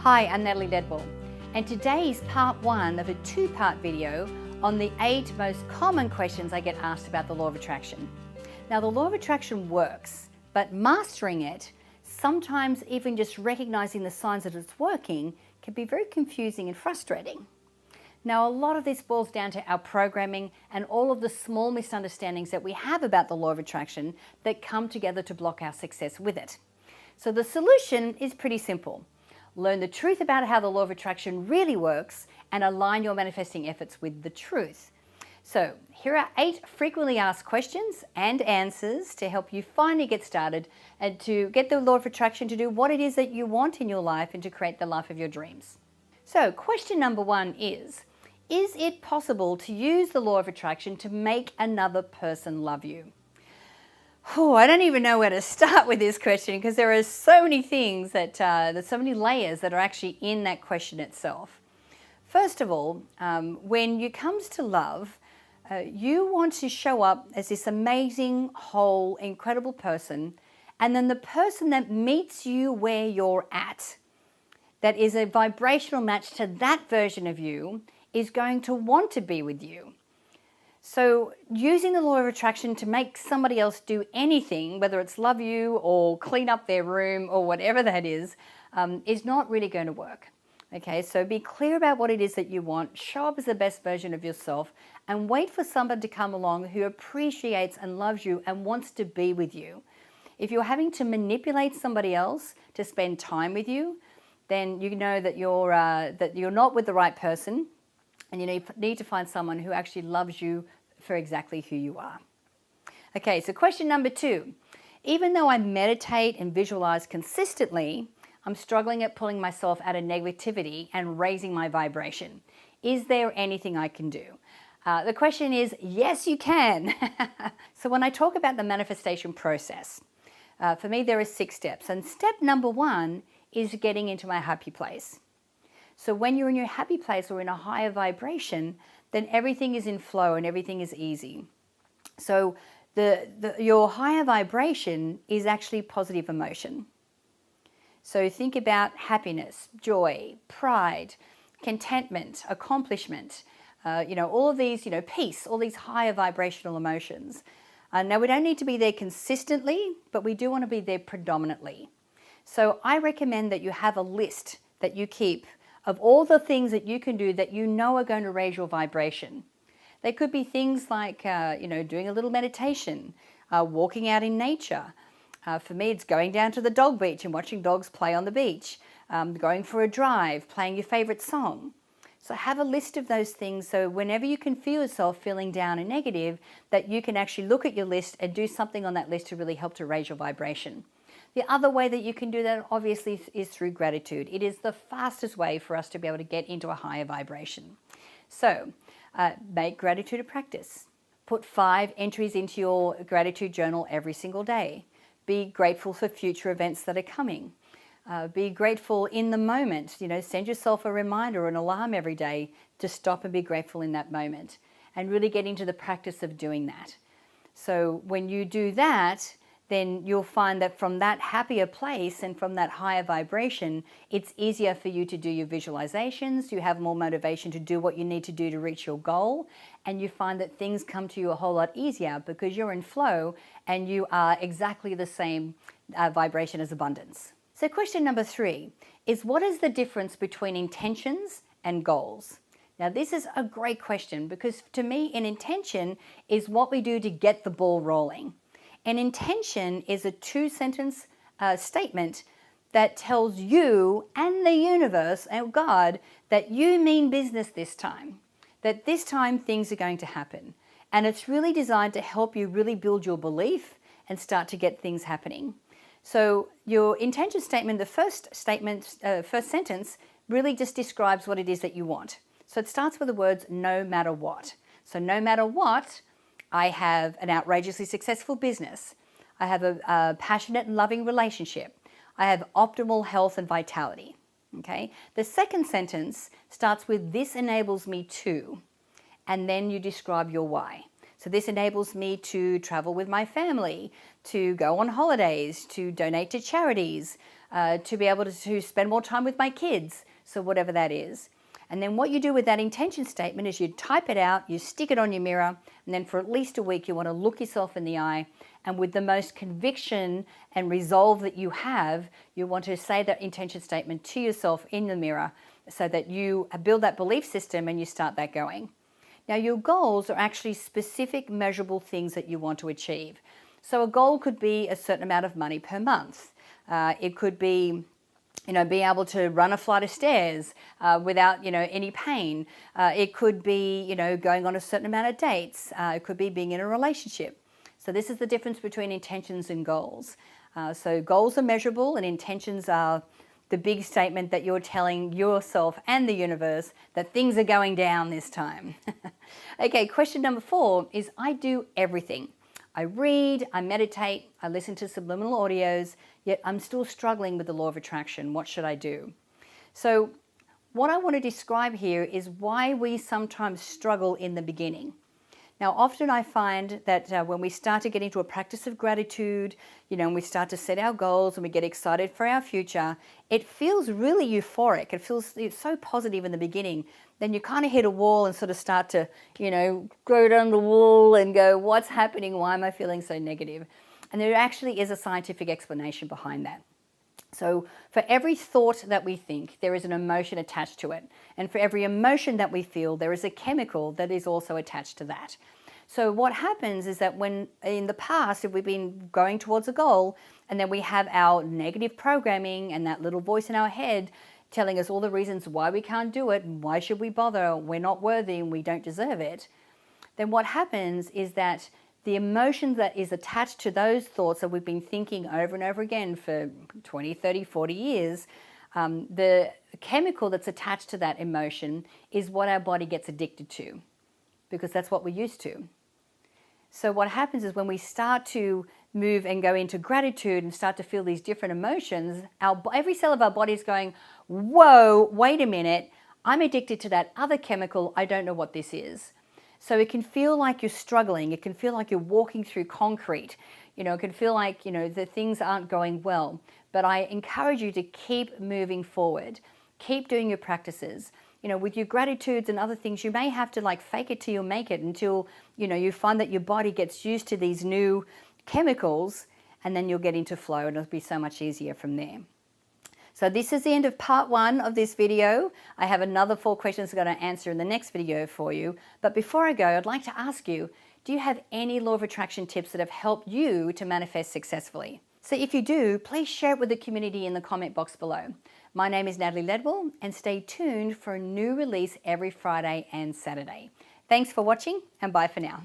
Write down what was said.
Hi, I'm Natalie Ledwell, and today's part one of a two-part video on the 8 most common questions I get asked about the law of attraction. Now, the law of attraction works, but mastering it, sometimes even just recognizing the signs that it's working, can be very confusing and frustrating. Now, a lot of this boils down to our programming and all of the small misunderstandings that we have about the law of attraction that come together to block our success with it. So the solution is pretty simple. Learn the truth about how the law of attraction really works and align your manifesting efforts with the truth. So here are 8 frequently asked questions and answers to help you finally get started and to get the law of attraction to do what it is that you want in your life and to create the life of your dreams. So question number 1 is it possible to use the law of attraction to make another person love you? Oh, I don't even know where to start with this question because there are so many things that, there's so many layers that are actually in that question itself. First of all, when it comes to love, you want to show up as this amazing, whole, incredible person, and then the person that meets you where you're at, that is a vibrational match to that version of you, is going to want to be with you. So using the law of attraction to make somebody else do anything, whether it's love you or clean up their room or whatever that is not really going to work. Okay, so be clear about what it is that you want, show up as the best version of yourself, and wait for somebody to come along who appreciates and loves you and wants to be with you. If you're having to manipulate somebody else to spend time with you, then you know that you're not with the right person, and you need to find someone who actually loves you for exactly who you are. Okay, so question number 2. Even though I meditate and visualize consistently, I'm struggling at pulling myself out of negativity and raising my vibration. Is there anything I can do? The question is, yes, you can. So when I talk about the manifestation process, for me there are 6 steps. And step number 1 is getting into my happy place. So when you're in your happy place or in a higher vibration, then everything is in flow and everything is easy. So your higher vibration is actually positive emotion. So think about happiness, joy, pride, contentment, accomplishment, all of these, peace, all these higher vibrational emotions. Now, we don't need to be there consistently, but we do want to be there predominantly. So I recommend that you have a list that you keep of all the things that you can do that you know are going to raise your vibration. They could be things like, doing a little meditation, walking out in nature. For me, it's going down to the dog beach and watching dogs play on the beach, going for a drive, playing your favorite song. So have a list of those things so whenever you can feel yourself feeling down and negative, that you can actually look at your list and do something on that list to really help to raise your vibration. The other way that you can do that, obviously, is through gratitude. It is the fastest way for us to be able to get into a higher vibration. So make gratitude a practice. Put 5 entries into your gratitude journal every single day. Be grateful for future events that are coming. Be grateful in the moment. Send yourself a reminder or an alarm every day to stop and be grateful in that moment, and really get into the practice of doing that. So when you do that, then you'll find that from that happier place and from that higher vibration, it's easier for you to do your visualizations. You have more motivation to do what you need to do to reach your goal. And you find that things come to you a whole lot easier because you're in flow and you are exactly the same vibration as abundance. So question number 3 is, what is the difference between intentions and goals? Now, this is a great question because to me, an intention is what we do to get the ball rolling. An intention is a 2-sentence statement that tells you and the universe and God that you mean business this time, that this time things are going to happen. And it's really designed to help you really build your belief and start to get things happening. So your intention statement, the first sentence, really just describes what it is that you want. So it starts with the words, no matter what. So no matter what, I have an outrageously successful business. I have a passionate and loving relationship. I have optimal health and vitality. Okay. The second sentence starts with, this enables me to, and then you describe your why. So this enables me to travel with my family, to go on holidays, to donate to charities, to be able to spend more time with my kids, so whatever that is. And then what you do with that intention statement is you type it out, you stick it on your mirror, and then for at least a week you want to look yourself in the eye, and with the most conviction and resolve that you have, you want to say that intention statement to yourself in the mirror so that you build that belief system and you start that going. Now, your goals are actually specific measurable things that you want to achieve. So a goal could be a certain amount of money per month. It could be being able to run a flight of stairs without, any pain. It could be, going on a certain amount of dates. It could be being in a relationship. So this is the difference between intentions and goals. So goals are measurable and intentions are the big statement that you're telling yourself and the universe that things are going down this time. Okay, question number 4 is I do everything. I read, I meditate, I listen to subliminal audios, yet I'm still struggling with the law of attraction. What should I do? So what I want to describe here is why we sometimes struggle in the beginning. Now, often I find that when we start to get into a practice of gratitude, and we start to set our goals and we get excited for our future, it feels really euphoric. It's so positive in the beginning. Then you kind of hit a wall and sort of start to, go down the wall and go, what's happening? Why am I feeling so negative? And there actually is a scientific explanation behind that. So for every thought that we think, there is an emotion attached to it. And for every emotion that we feel, there is a chemical that is also attached to that. So what happens is that when in the past, if we've been going towards a goal and then we have our negative programming and that little voice in our head telling us all the reasons why we can't do it and why should we bother, we're not worthy and we don't deserve it, then what happens is that the emotion that is attached to those thoughts that we've been thinking over and over again for 20, 30, 40 years, the chemical that's attached to that emotion is what our body gets addicted to, because that's what we're used to. So what happens is when we start to move and go into gratitude and start to feel these different emotions, every cell of our body is going, whoa, wait a minute, I'm addicted to that other chemical, I don't know what this is. So it can feel like you're struggling. It can feel like you're walking through concrete. It can feel like, the things aren't going well. But I encourage you to keep moving forward. Keep doing your practices. With your gratitudes and other things, you may have to fake it till you make it until, you find that your body gets used to these new chemicals, and then you'll get into flow and it'll be so much easier from there. So this is the end of part 1 of this video. I have another 4 questions I'm going to answer in the next video for you. But before I go, I'd like to ask you, do you have any law of attraction tips that have helped you to manifest successfully? So if you do, please share it with the community in the comment box below. My name is Natalie Ledwell, and stay tuned for a new release every Friday and Saturday. Thanks for watching, and bye for now.